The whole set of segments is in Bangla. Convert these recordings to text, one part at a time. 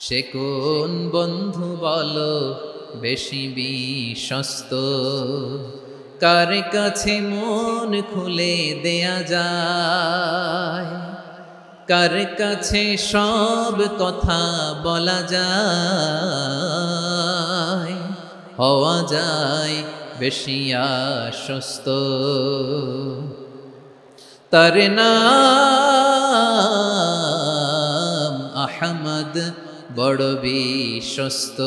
সে কোন বন্ধু বলো বেশি বিশ্বস্ত, কার কাছে মন খুলে দেয়া যায়, কার কাছে সব কথা বলা যায়, হওয়া যায় বেশি আশ্বস্ত। তার নাম আহমদ, বড় বিশ্বস্ত।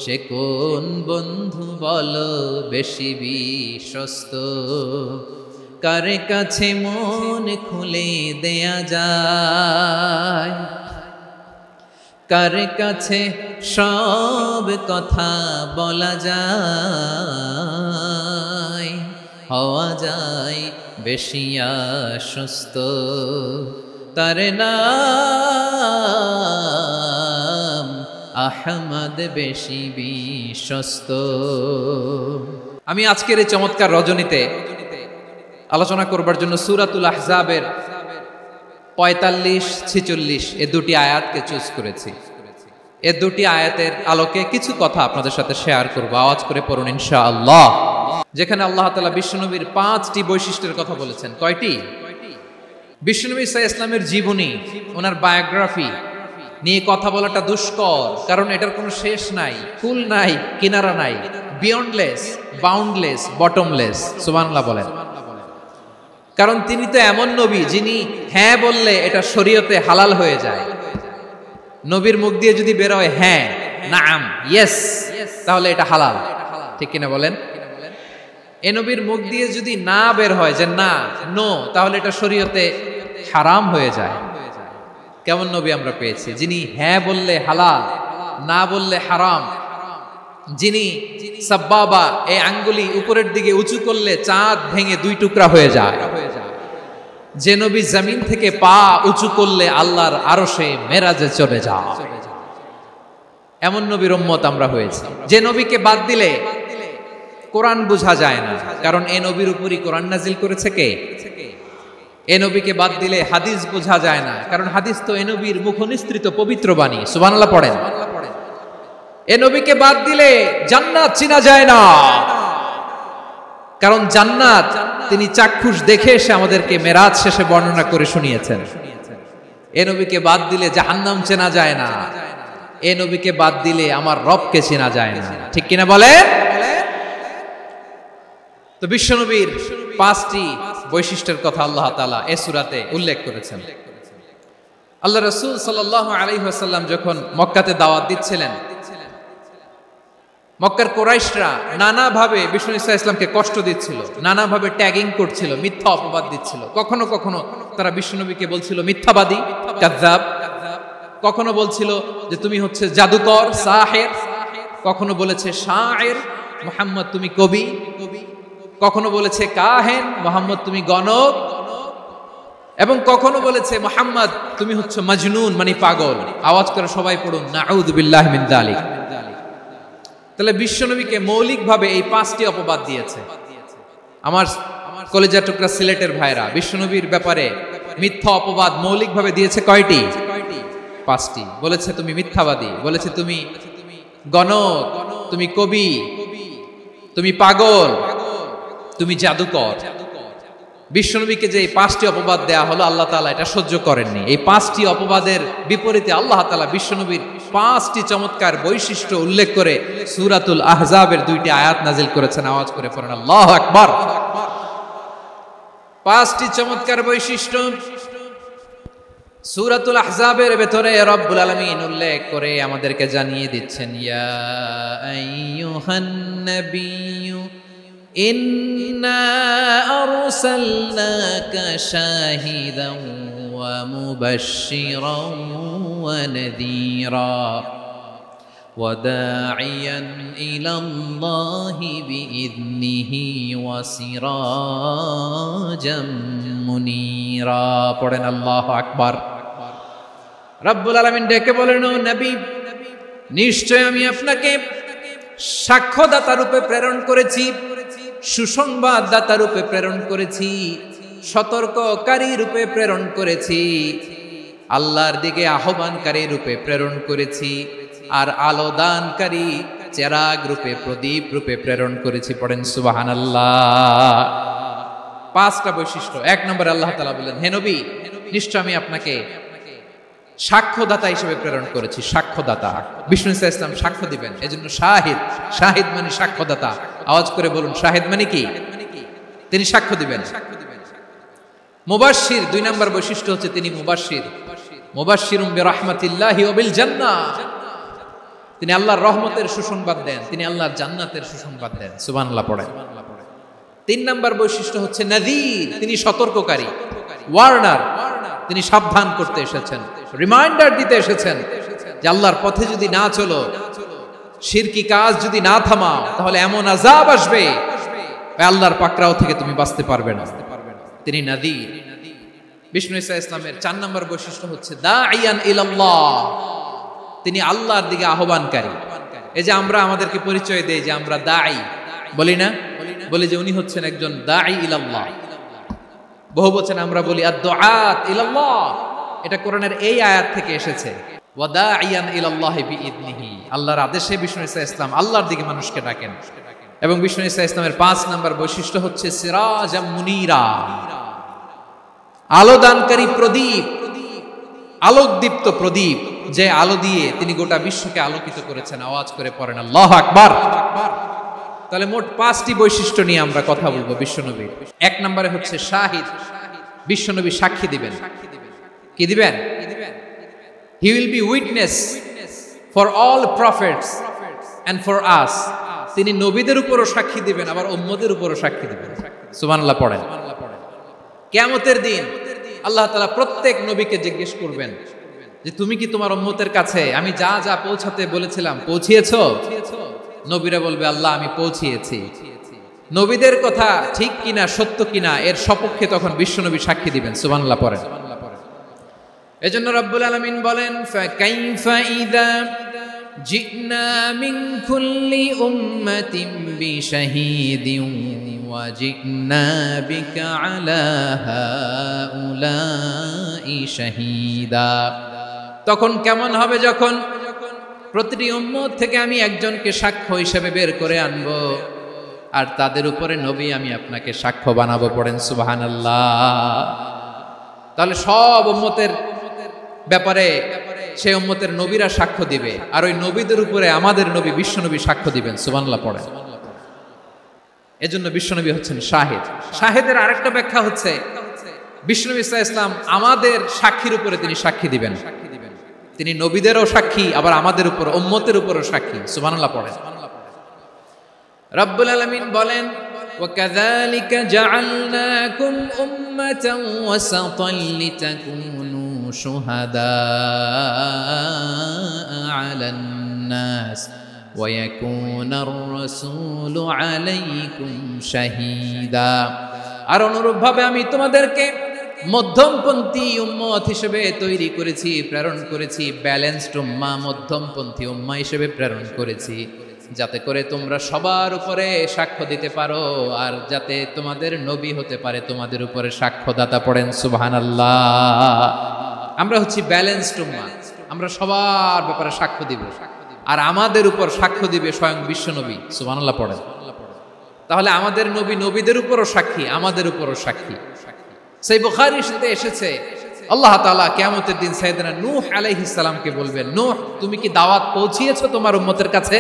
সে কোন বন্ধু বলো বেশি বিশ্বস্ত, কার কাছে মন খুলে দেয়া যায়, কার কাছে সব কথা বলা যায়, হওয়া যায় বেশি আশ্বস্ত। তার নাম আহমদ, বেশি বিশ্বস্ত। আমি আজকের এই চমৎকার রজনীতে আলোচনা করবার জন্য সূরাতুল আহজাবের 45-46 এ দুটি আয়াতকে চুজ করেছি। এ দুটি আয়াতের আলোকে কিছু কথা আপনাদের সাথে শেয়ার করব। আওয়াজ করে পড়ুন ইনশাআল্লাহ। যেখানে আল্লাহ তাআলা বিশ্বনবীর 5টি বৈশিষ্ট্যের কথা বলেছেন। কয়টি? বিশ্বনবী সাল্লাল্লাহু আলাইহি ওয়াসাল্লামের জীবনী, ওনার বায়োগ্রাফি নিয়ে কথা বলাটা দুষ্কর, কারণ এটার কোনো শেষ নাই, কুল নাই, কিনারা নাই, বিয়ন্ডলেস, বাউন্ডলেস, বটমলেস। সুবহানাল্লাহ বলেন। কারণ তিনি তো এমন নবী যিনি হ্যাঁ বললে এটা শরীয়তে হালাল হয়ে যায়। নবীর মুখ দিয়ে যদি বের হয় হ্যাঁ, নাম, ইয়েস, তাহলে এটা হালাল। ঠিক কিনা বলেন? এ নবীর মুখ দিয়ে যদি না বের হয় যে না, নো, তাহলে এটা শরীয়তে হারাম হয়ে যায়। কেমন নবী আমরা পেয়েছি, যিনি হ্যাঁ বললে হালাল, না বললে হারাম, যিনি সাব্বাবা এই আঙ্গুলি উপরের দিকে উঁচু করলে চাঁদ ভেঙে 2 টুকরা হয়ে যায়, যে নবী জমিন থেকে পা উঁচু করলে আল্লাহর আরশে মেরাজে চলে যায়, এমন নবীর উম্মত আমরা হয়েছি। যে নবীকে বাদ দিলে কোরআন বোঝা যায় না, কারণ এ নবীর উপরই কোরআন নাজিল করেছে কে? এ নবীকে বাদ দিলে হাদিস বোঝা যায় না, কারণ হাদিস তো এ নবীর মুখনিসৃত পবিত্র বাণী। সুবহানাল্লাহ পড়েন। এ নবীকে বাদ দিলে জান্নাত চিনা যায় না, কারণ জান্নাত তিনি চাক্ষুষ দেখে এসে আমাদেরকে মেরাজ শেষে বর্ণনা করে শুনিয়েছেন। এ নবীকে বাদ দিলে জাহান্নাম চেনা যায় না, এ নবীকে বাদ দিলে আমার রবকে চেনা যায় না। ঠিক কিনা বলে? তো বিশ্বনবীর 5টি বৈশিষ্ট্যের কথা আল্লাহ তাআলা এই সূরাতে উল্লেখ করেছেন। আল্লাহ রাসূল সাল্লাল্লাহু আলাইহি ওয়াসাল্লাম যখন মক্কাতে দাওয়াত দিচ্ছিলেন, মক্কার কুরাইশরা নানাভাবে বিষ্ণু ঈসা ইসলামকে কষ্ট দিচ্ছিল, নানাভাবে ট্যাগিং করছিল, মিথ্যা অপবাদ দিচ্ছিল। কখনো কখনো তারা বিশ্বনবীকে বলছিল মিথ্যাবাদী, কাযযাব। কখনো বলছিল যে তুমি হচ্ছে জাদুকর, সাহের। কখনো বলেছে শায়ের, মুহাম্মদ তুমি কবি। কখনো বলেছে কাহেন, মুহাম্মদ তুমি গণক। এবং কখনো বলেছে মুহাম্মদ তুমি হচ্ছে মাজনুন, মানে পাগল। আওয়াজ করে সবাই পড়ুন নাউযু বিল্লাহি মিন যালিক। তাহলে বিশ্বনবীকে মৌলিকভাবে এই 5টি অপবাদ দিয়েছে। আমার কলেজা টুকরা সিলেটের ভাইরা, বিশ্বনবীর ব্যাপারে মিথ্যা অপবাদ মৌলিকভাবে দিয়েছে কয়টি? 5টি। বলেছে তুমি মিথ্যাবাদী, বলেছে তুমি গণক, তুমি কবি, তুমি পাগল, তুমি জাদুকর। বিশ্বনবীকে যে 5টি অপবাদ দেয়া হলো, আল্লাহ তাআলা এটা সহ্য করেননি। এই 5টি অপবাদের বিপরীতে আল্লাহ তাআলা বিশ্বনবীর 5টি চমৎকার বৈশিষ্ট্য উল্লেখ করে সূরাতুল আহজাবের 2টি আয়াত নাজিল করেছেন। আওয়াজ করে পড়েন আল্লাহু আকবার। 5টি চমৎকার বৈশিষ্ট্য সূরাতুল আহজাবের ভেতরে রব্বুল আলামিন উল্লেখ করে আমাদেরকে জানিয়ে দিচ্ছেন, ইয়া আইয়ুহান নাবিয়্যু ইন্না আরসালনাকা শাহিদান ওয়া মুবাশশিরান ওয়া নাযীরা ওয়া দাঈয়ান ইলাল্লাহি বিইذনিহি ওয়া সিরাজাম মুনীরা। পড়েন আল্লাহু আকবার। রব্বুল আলামিন ডেকে বলেন, ও নবী, নিশ্চয় আমি আপনাকে সাক্ষ্যদাতা রূপে প্রেরণ করেছি, সুসংবাদদাতা রূপে প্রেরণ করেছি, সতর্ককারী রূপে প্রেরণ করেছি। আল্লাহর দিকে আহ্বানকারী রূপে প্রেরণ করেছি, আর আলো দানকারী চেরাগ রূপে, প্রদীপ রূপে প্রেরণ করেছি। পড়েন সুবহানাল্লাহ। 5টা বৈশিষ্ট্য। 1 নম্বরে আল্লাহ তাআলা বললেন, হে নবী, নিশ্চয় আমি আপনাকে সাক্ষ্যদাতা হিসেবে প্রেরণ করেছি। সাক্ষ্যদাতা, বিষ্ণু ইসা ইসলাম সাক্ষ্য দিবেন, এজন্য শাহিদ। শাহিদ মানে সাক্ষ্যদাতা। আওয়াজ করে বলুন, শাহিদ মানে কি? তিনি সাক্ষ্য দিবেন। মুবাশশির, 2 নম্বর বৈশিষ্ট্য হচ্ছে তিনি মুবাশশির। মুবাশশিরুম বিরাহমাতিল্লাহি ওয়া বিল জান্নাহ, তিনি আল্লাহর রহমতের সুসংবাদ দেন, তিনি আল্লাহর জান্নাতের সুসংবাদ দেন। সুবহানাল্লাহ পড়েন। 3 নম্বর বৈশিষ্ট্য হচ্ছে নাযীর, তিনি সতর্ককারী, ওয়ার্নার, তিনি সাবধান করতে এসেছেন, রিমাইন্ডার দিতে এসেছেন যে আল্লাহর পথে যদি না চলো, শিরকি কাজ যদি না থামাও, তাহলে এমন আযাব আসবে আল্লাহর পাকড়াও থেকে তুমি বাঁচতে পারবে না। তিনি নাযীর। বিষ্ণু ইসা ইসলামের 4 নম্বর বৈশিষ্ট্য হচ্ছে দাঈয়ান ইলাল্লাহ, তিনি আল্লাহর দিকে আহ্বানকারী। এই যে আমরা আমাদেরকে পরিচয় দেই যে আমরা দাঈ, বলি না? বলি যে উনি হচ্ছেন একজন দাঈ ইলাল্লাহ। বহুবচন আমরা বলি আদ-দুআত ইলাল্লাহ, এটা কোরআনের এই আয়াত থেকে এসেছে। ওয়া দাঈয়ান ইলাল্লাহি বিইذনিহি, আল্লাহর আদেশে বিষ্ণু ইসা ইসলাম আল্লাহর দিকে মানুষকে ডাকেন। এবং বিষ্ণু ইসা ইসলামের 5 নম্বর বৈশিষ্ট্য হচ্ছে সিরাজাম মুনীরা, আলোদানকারী প্রদীপ, আলোকদীপ্ত প্রদীপ, যে আলো দিয়ে তিনি গোটা বিশ্বকে আলোকিত করেছেন। আওয়াজ করে পড়েন আল্লাহু আকবার। তাহলে মোট 5টি বৈশিষ্ট্য নিয়ে আমরা কথা বলবো বিশ্বনবীর। 1 নম্বরে হচ্ছে শাহিদ, বিশ্বনবী সাক্ষী দিবেন। কি দিবেন? He will be witness for all prophets and for us, তিনি নবীদের উপরও সাক্ষী দিবেন, আবার উম্মতের উপরও সাক্ষী দিবেন। সুবহানাল্লাহ পড়েন। কিয়ামতের দিন আল্লাহ তাআলা প্রত্যেক নবীকে জিজ্ঞেস করবেন যে তুমি কি তোমার উম্মতের কাছে আমি যা যা পৌঁছাতে বলেছিলাম পৌঁছিয়েছো? নবীরা বলবে আল্লাহ আমি পৌঁছিয়েছি। নবীদের কথা ঠিক কিনা, সত্য কিনা, এর সপক্ষে তখন বিশ্বনবী সাক্ষী দিবেন। সুবহানাল্লাহ পড়েন। এজন্য রব্বুল আলামিন বলেন, ফাকাইফা ইযা জিনা মিন কুল্লি উম্মাতিন বিশাহীদিন ওয়া জিনা বিকা আলা হাউলাই শাহীদা। তখন কেমন হবে যখন প্রতিটি উম্মত থেকে আমি একজনকে সাক্ষ্য হিসেবে বের করে আনবো, আর তাদের উপরে নবী আমি আপনাকে সাক্ষ্য বানাবো। পড়েন সুবহানাল্লাহ। তাহলে সব উম্মতের ব্যাপারে সেই উম্মতের নবীরা সাক্ষ্য দিবে, আর ওই নবীদের উপরে আমাদের নবী বিশ্বনবী সাক্ষ্য দিবেন। সুবহানাল্লাহ পড়েন। এজন্য বিশ্বনবী হচ্ছেন শাহিদ। শাহিদের আরেকটা ব্যাখ্যা হচ্ছে বিশ্বনবী সাল্লাল্লাহু আলাইহি ওয়াসাল্লাম আমাদের সাক্ষীর উপরে তিনি সাক্ষী দিবেন। তিনি নবীদেরও সাক্ষী, আবার আমাদের উপর, উম্মতের উপরও সাক্ষী। সুবহানাল্লাহ পড়েন। রব্বুল আলামিন বলেন, وَكَذَلِكَ جَعَلْنَاكُمْ أُمَّةً وَسَطًا لِتَكُونُوا شُهَدَاءَ عَلَى النَّاسِ وَيَكُونَ الرَّسُولُ عَلَيْكُمْ شَهِيدًا। আর অনুরূপভাবে আমি তোমাদেরকে মধ্যমপন্থী উম্মত হিসেবে তৈরি করেছি, প্রেরণ করেছি। ব্যালেন্সড উম্মাহ, মধ্যমপন্থী উম্মাহ হিসেবে প্রেরণ করেছি, যাতে করে তোমরা সবার উপরে সাক্ষ্য দিতে পারো, আর যাতে তোমাদের নবী হতে পারে তোমাদের উপরে সাক্ষ্যদাতা। পড়েন সুবহানাল্লাহ। আমরা হচ্ছি ব্যালেন্সড উম্মাহ, আমরা সবার ব্যাপারে সাক্ষ্য দিব, আর আমাদের উপর সাক্ষ্য দিবে স্বয়ং বিশ্বনবী। সুবহানাল্লাহ পড়েন। তাহলে আমাদের নবী নবীদের উপরও সাক্ষী, আমাদের উপরও সাক্ষী। সেই বুখারীর সাথে এসেছে আল্লাহ তাআলা কিয়ামতের দিন সাইয়েদনা নূহ আলাইহিস সালামকে বলবেন, নূহ তুমি কি দাওয়াত পৌঁছিয়েছো তোমার উম্মতের কাছে?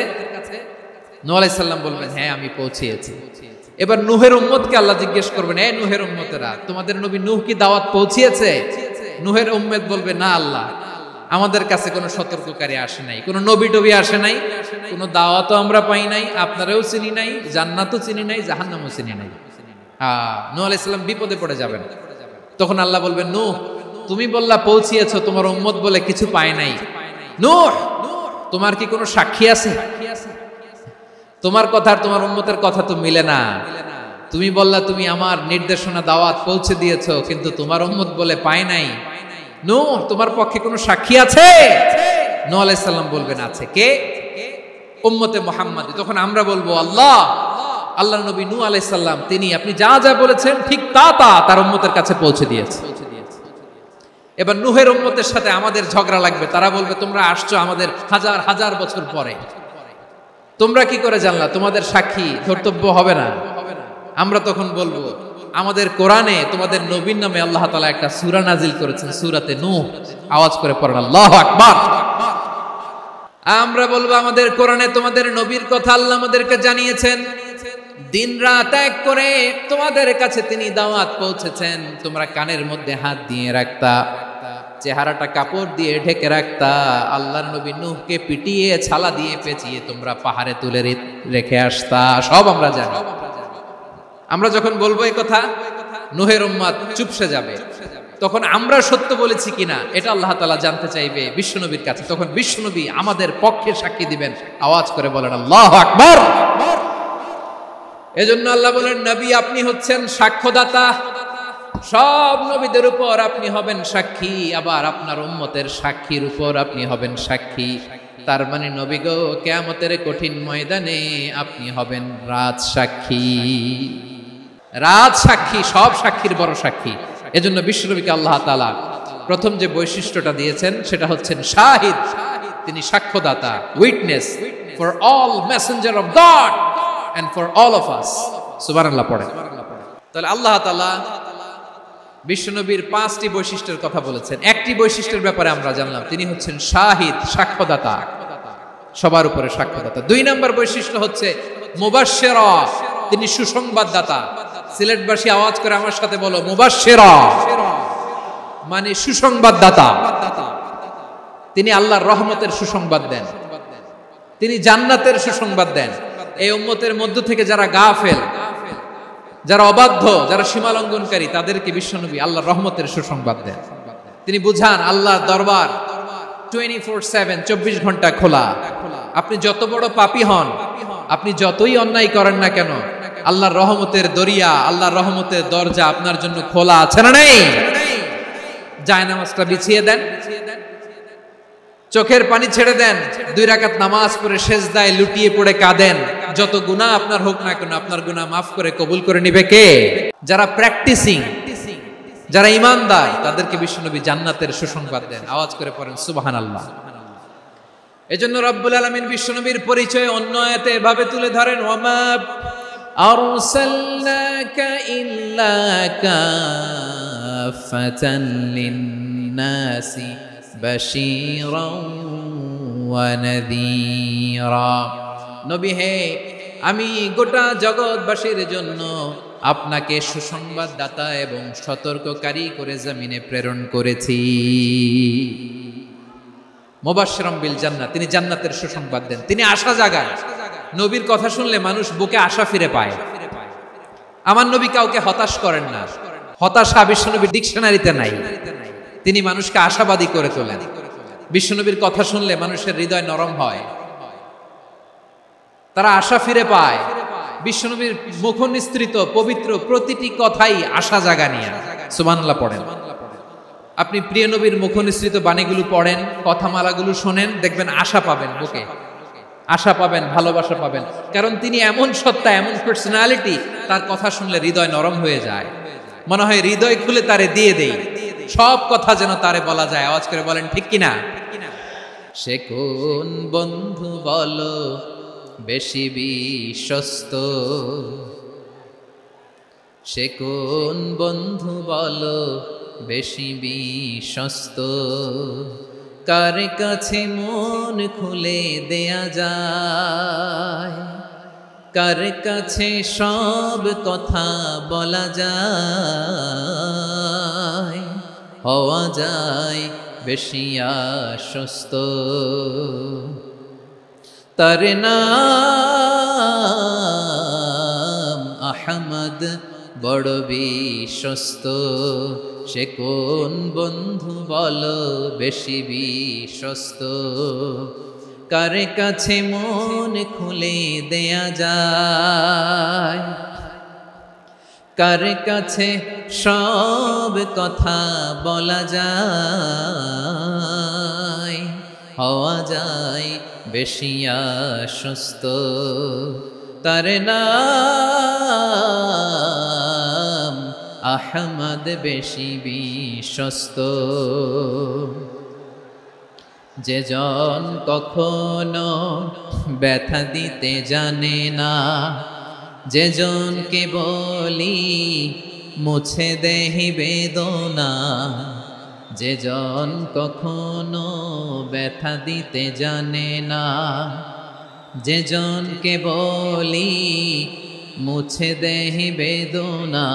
নূহ আলাইহিস সালাম বলবেন, হ্যাঁ আমি পৌঁছিয়েছি। এবার নূহের উম্মতকে আল্লাহ জিজ্ঞেস করবেন, এই নূহের উম্মতেরা, তোমাদের নবী নূহ কি দাওয়াত পৌঁছিয়েছে? নূহের উম্মত বলবে, না আল্লাহ, আমাদের কাছে কোনো সতর্ককারী আসে নাই, কোনো নবী টবি আসে নাই, কোনো দাওয়াতও আমরা পাই নাই, আপনারাও চিনি নাই, জান্নাতও চিনি নাই, জাহান্নামও চিনি নাই। নূহ আলাইহিস সালাম বিপদে পড়ে যাবেন। তখন আল্লাহ বলবেন, নূহ তুমি বললা পৌঁছিয়েছো, তোমার উম্মত বলে কিছু পায় নাই। নূহ তোমার কি কোনো সাক্ষী আছে? তোমার কথা আর তোমার উম্মতের কথা তো মিলে না। তুমি বললা তুমি আমার নির্দেশনা দাওয়াত পৌঁছে দিয়েছো, কিন্তু তোমার উম্মত বলে পায় নাই। নূহ তোমার পক্ষে কোনো সাক্ষী আছে? নূহ আলাইহিস সালাম বলবেন, আছে। কে? উম্মতে মুহাম্মাদী। তখন আমরা বলবো, আল্লাহ, আল্লাহর নবী নূহ আলাইহিস সালাম তিনি আপনি যা যা বলেছেন ঠিক তা তার উম্মতের কাছে পৌঁছে দিয়েছে। এবার নূহের উম্মতের সাথে আমাদের ঝগড়া লাগবে, তারা বলবে তোমরা আসছো আমাদের হাজার হাজার বছর পরে, তোমরা কি করে জানলা? তোমাদের সাক্ষী ধর্তব্য হবে না? আমরা তখন বলবো আমাদের কোরআনে তোমাদের নবীর নামে আল্লাহ তাআলা একটা সূরা নাজিল করেছেন, সূরাতে নূহ। আওয়াজ করে পড়েন আল্লাহু আকবার। আমরা বলবো আমাদের কোরআনে তোমাদের নবীর কথা আল্লাহ আমাদেরকে জানিয়েছেন, দিন রাত এক করে তোমাদের কাছে তিনি দাওয়াত পৌঁছেছেন, তোমরা কানের মধ্যে হাত দিয়ে রাখতা, চেহারাটা কাপড় দিয়ে ঢেকে রাখতা, আল্লাহর নবী নূহকে পিটিয়ে ছালা দিয়ে পেঁচিয়ে তোমরা পাহাড়ে তুলে রেখে আসতা, সব আমরা জানি। আমরা যখন বলবো এই কথা, নূহের উম্মত চুপসে যাবে। তখন আমরা সত্য বলেছি কিনা এটা আল্লাহ তাআলা জানতে চাইবে বিশ্বনবীর কাছে। তখন বিশ্বনবী আমাদের পক্ষে সাক্ষী দিবেন। আওয়াজ করে বলেন আল্লাহু আকবার। এজন্য আল্লাহ বলেন, নবী আপনি হচ্ছেন সাক্ষ্যদাতা, সব নবীদের উপর আপনি হবেন সাক্ষী, আবার আপনার উম্মতের সাক্ষীর উপর আপনি হবেন সাক্ষী। তার মানে নবী গো, কিয়ামতের কঠিন ময়দানে আপনি হবেন রাজ সাক্ষী। রাজ সাক্ষী, সব সাক্ষীর বড় সাক্ষী। এজন্য বিশ্বনবীকে আল্লাহ তাআলা প্রথম যে বৈশিষ্ট্যটা দিয়েছেন সেটা হচ্ছেন শাহিদ। তিনি সাক্ষ্যদাতা, witness for all messenger of God and for all of us। সুবহানাল্লাহ পড়ে। তাহলে আল্লাহ তাআলা বিশ্বনবীর 5টি বৈশিষ্ট্যের কথা বলেছেন। একটি বৈশিষ্ট্যের ব্যাপারে আমরা জানলাম, তিনি হচ্ছেন শাহিদ, সাক্ষ্যদাতা, সবার উপরে সাক্ষ্যদাতা। 2 নম্বর বৈশিষ্ট্য হচ্ছে মুবাশশিরা, তিনি সুসংবাদদাতা। সিলেটবাসী আওয়াজ করে আমার সাথে বলো, মুবাশশিরা মানে সুসংবাদদাতা। তিনি আল্লাহর রহমতের সুসংবাদ দেন, তিনি জান্নাতের সুসংবাদ দেন। এই উম্মতের মধ্য থেকে যারা গাফেল, যারা অবাধ্য, যারা সীমালঙ্ঘনকারী, তাদেরকে বিশ্বনবী আল্লাহর রহমতের সুসংবাদ দেন। তিনি বুঝান আল্লাহর দরবার 24/7, 24 ঘন্টা খোলা। আপনি যত বড় পাপী হন, আপনি যতই অন্যায় করেন না কেন, আল্লাহর রহমতের দরিয়া, আল্লাহর রহমতের দরজা আপনার জন্য খোলা আছে না নেই? জায়নামাজটা বিছিয়ে দেন, চোখের পানি ছেড়ে দেন, 2 রাকাত নামাজ পড়ে সেজদায় লুটিয়ে পড়ে কাঁদেন। যত গুনাহ আপনার হোক না কেন, আপনার গুনাহ মাফ করে কবুল করে নিবে কে? যারা প্র্যাকটিসিং, যারা ঈমানদার, তাদেরকে বিশ্বনবী জান্নাতের সুসংবাদ দেন। আওয়াজ করে পড়েন সুবহানাল্লাহ। এজন্য রব্বুল আলামিন বিশ্বনবীর পরিচয় অন্য আয়াতে এভাবে তুলে ধরেন, ওয়ামা আরসালনাকা ইল্লা কাফাতান লিন-নাসি বাশীরাও ওয়া নাযীরা। নবী হে, আমি গোটা জগৎবাসীর জন্য আপনাকে সুসংবাদদাতা এবং সতর্ককারী করে জমিনে প্রেরণ করেছি। মুবাশশিরাম বিল জান্নাহ, তিনি জান্নাতের সুসংবাদ দেন, তিনি আশা জাগান। নবীর কথা শুনলে মানুষ বুকে আশা ফিরে পায়। আমার নবী কাউকে হতাশ করেন না, হতাশা বিশ্বনবীর ডিকশনারিতে নাই। তিনি মানুষকে আশাবাদী করে তোলেন। বিশ্বনবীর কথা শুনলে মানুষের হৃদয় নরম হয়, তারা আশা ফিরে পায়। বিশ্বনবীর মুখ নিঃসৃত পবিত্র প্রতিটি কথাই আশা জাগানিয়া। সুবহানাল্লাহ পড়েন। আপনি প্রিয় নবীর মুখ নিঃসৃত বাণীগুলো পড়েন, কথামালাগুলো শোনেন, দেখবেন আশা পাবেন, বুকে আশা পাবেন, ভালোবাসা পাবেন। কারণ তিনি এমন সত্তা, এমন পার্সোনালিটি, তার কথা শুনলে হৃদয় নরম হয়ে যায়। মনে হয় হৃদয় খুলে তারে দিয়ে দেই, সব কথা যেন তারে বলা যায়। আওয়াজ করে বলেন ঠিক কিনা? সে কোন বন্ধু বলো বেশি বিশ্বস্ত, সে কোন বন্ধু বলো বেশি বিশ্বস্ত, কার কাছে মন খুলে দেয়া যায়, কার কাছে সব কথা বলা যায়, হওয়া যায় বেশি আশ্বস্ত। তার নাম আহমদ, বড় বিশ্বস্ত। সে কোন বন্ধু বলো বেশি বিশ্বস্ত, কার কাছে মন খুলে দেয়া যায়, কার কাছে সব কথা বলা যায়, হওয়া যায় বেশি আশ্বস্ত। তার নাম আহমদ বেশি বিশ্বস্ত। যে জন কখনো ব্যথা দিতে জানে না, যে জনকে বলি মুছে দেহি বেদনা, যে জন কখনো ব্যথা দিতে জানে না, যে জনকে বলি মুছে দেহি বেদনা,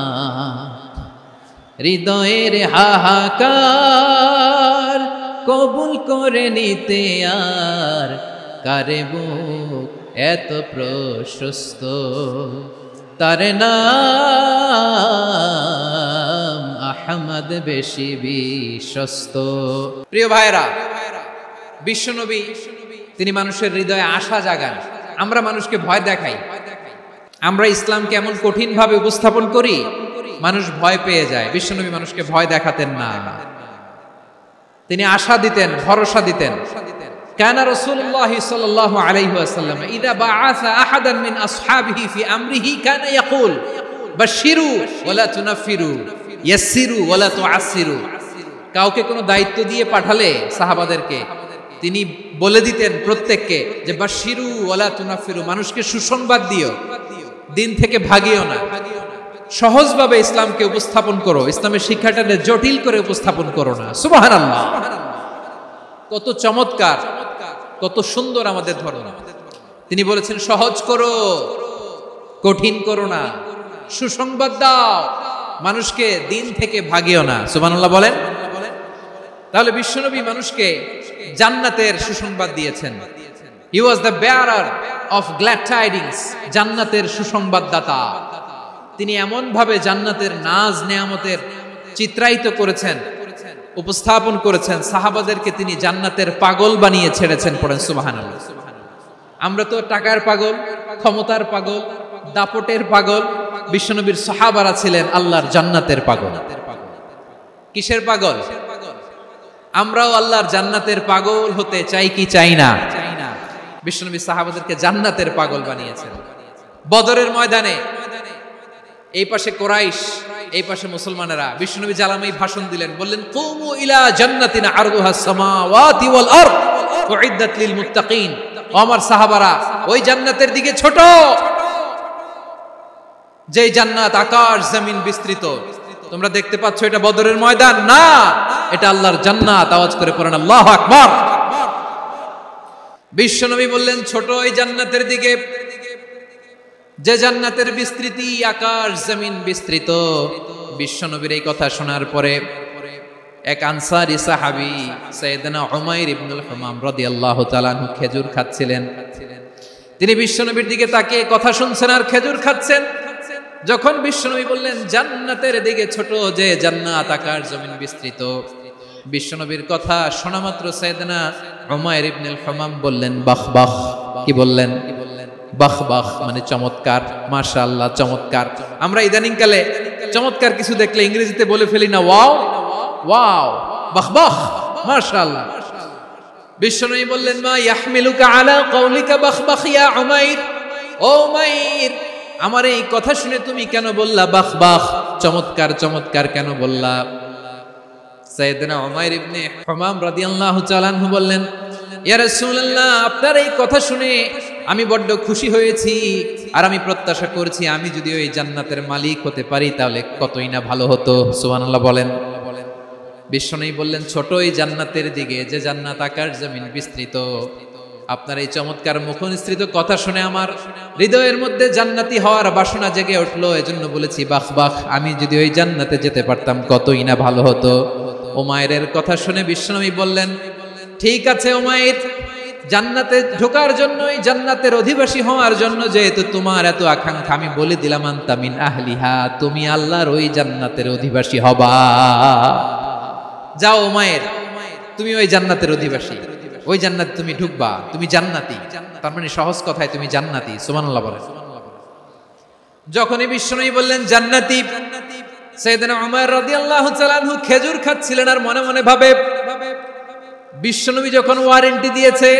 হৃদয়ের হাহাকার কবুল করে নিতে আর কারে বুক এত প্রশস্ত, তার নাম আহমদ বেশি বিশ্বস্ত। প্রিয় ভাইরা, বিশ্বনবী তিনি মানুষের হৃদয়ে আশা জাগান। আমরা মানুষকে ভয় দেখাই, আমরা ইসলামকে এমন কঠিন ভাবে উপস্থাপন করি, মানুষ ভয় পেয়ে যায়। বিশ্বনবী মানুষকে ভয় দেখাতেন না, তিনি আশা দিতেন, ভরসা দিতেন। কানা রাসূলুল্লাহ সাল্লাল্লাহু আলাইহি ওয়াসাল্লাম ইযা বাআসা আহাদান মিন আসহাবিহি ফি আমরিহি কানা ইয়াকুল বাশশিরু ওয়ালা তুনাফিরু ইয়াসসিরু ওয়ালা তুআসসিরু। কাউকে কোনো দায়িত্ব দিয়ে পাঠালে সাহাবাদেরকে তিনি বলে দিতেন প্রত্যেককে যে বাশশিরু ওয়ালা তুনাফিরু, মানুষকে সুসংবাদ দিও, দিন থেকে ভাগিও না, সহজভাবে ইসলামকে উপস্থাপন করো, ইসলামের শিক্ষাটাকে জটিল করে উপস্থাপন করো না। সুবহানাল্লাহ, কত চমৎকার, কত সুন্দর আমাদের ধর্ম। তিনি বলেছেন সহজ করো, কঠিন করো না, সুসংবাদ দাও, মানুষকে দিন থেকে ভাগিও না। সুবহানাল্লাহ বলেন। তাহলে বিশ্বনবী মানুষকে জান্নাতের সুসংবাদ দিয়েছেন। He was the bearer of glad tidings, জান্নাতের সুসংবাদদাতা। তিনি এমন ভাবে জান্নাতের নাজ নেয়ামতের চিত্রায়িত করেছেন, উপস্থাপন করেছেন, সাহাবাদেরকে তিনি জান্নাতের পাগল বানিয়ে ছেড়েছেন। পড়েন সুবহানাল্লাহ। আমরা তো টাকার পাগল, ক্ষমতার পাগল, দাপটের পাগল। বিশ্বনবীর সাহাবারা ছিলেন আল্লাহর জান্নাতের পাগল। কিসের পাগল? আমরাও আল্লাহর জান্নাতের পাগল হতে চাই কি চাই না? বিশ্বনবী সাহাবাদেরকে জান্নাতের পাগল বানিয়েছেন। বদরের ময়দানে এই পাশে কোরাইশ, এই পাশে মুসলমানেরা। বিশ্বনবী জালামাই ভাষণ দিলেন, বললেন কুমু ইলা জান্নাতিন আরদুহাস সামাওয়াতি ওয়াল আরদ উইদ্দাত লিল মুত্তাকিন। আমার সাহাবারা, ওই জান্নাতের দিকে ছোট, যেই জান্নাত আকাশ জমিন বিস্তৃত। তোমরা দেখতে পাচ্ছ এটা বদরের ময়দান না, এটা আল্লাহর জান্নাত। আওয়াজ করে পড়েন আল্লাহু আকবার। বিশ্বনবী বললেন ছোট এই জান্নাতের দিকে, যে জান্নাতের বিস্তৃতি আকাশ জমিন বিস্তৃত। বিশ্বনবীর এই কথা শোনার পরে এক আনসারী সাহাবী সাইয়েদনা উমাইর ইবনুল হুমাম রাদিয়াল্লাহু তাআলা আনহু খেজুর খাচ্ছিলেন। তিনি বিশ্বনবীর দিকে তাকিয়ে কথা শুনছেন আর খেজুর খাচ্ছেন। যখন বিশ্বনবী বললেন জান্নাতের দিকে ছোট, যে জান্নাত আকাশ জমিন বিস্তৃত, বিশ্বনবীর কথা শোনা মাত্র সাইয়েদনা উমাইর ইবনুল হুমাম বললেন বাহ বাহ। কি বললেন? বাহ বাহ মানে চমৎকার, মাশাআল্লাহ চমৎকার। আমরা ইদানিং কালে চমৎকার কিছু দেখলে ইংরেজিতে বলে ফেলি না ওয়াও ওয়াও, বাহ বাহ, মাশাআল্লাহ। বিশ্বনবী বললেন মা ইয়াহমিলুকা আলা কওলিকা বাহ বাহ ইয়া উমাইর। ও উমাইর, আমার এই কথা শুনে তুমি কেন বললা বাহ বাহ, চমৎকার চমৎকার কেন বললা? সাইয়েদনা উমাইর ইবনে হুমাম রাদিয়াল্লাহু তাআলা আনহু বললেন ইয়া রাসূলুল্লাহ, আপনার এই কথা শুনে আমি বড্ড খুশি হয়েছি, আর আমি প্রত্যাশা করছি আমি যদি ওই জান্নাতের মালিক হতে পারি তাহলে কতই না ভালো হতো। সুবহানাল্লাহ বলেন। বিশ্বনবী বললেন ছোট এই জান্নাতের দিকে, যে জান্নাত আকাশ জমিন বিস্তৃত। আপনার এই চমৎকার মুখনিসৃত কথা শুনে আমার হৃদয়ের মধ্যে জান্নাতি হওয়ার বাসনা জেগে উঠলো, এজন্য বলেছি বাহ বাহ, আমি যদি ওই জান্নাতে যেতে পারতাম কতই না ভালো হতো। উমাইরের কথা শুনে বিশ্বনবী বললেন ঠিক আছে উমাইর, জান্নাতে ঢোকার জন্য, এই জান্নাতের অধিবাসী হওয়ার জন্য যেহেতু তোমার এত আকাঙ্ক্ষা, আমি বলে দিলাম আনতা মিন আহলিহা, তুমি আল্লাহর ওই জান্নাতের অধিবাসী হবা। যাও উমাইর, তুমি ওই জান্নাতের অধিবাসী, ওই জান্নাতে তুমি ঢুকবা, তুমি জান্নাতি। তার মানে সহজ কথায় তুমি জান্নাতি। সুবহানাল্লাহ বলেন। যখনই বিশ্বনবী বললেন জান্নাতি, সাইয়েদনা উমর রাদিয়াল্লাহু তাআলা আনহু খেজুর খাচ্ছিলেন আর মনে মনে ভাবে বিশ্বনবী যখন ওয়ারেন্টি দিয়েছে,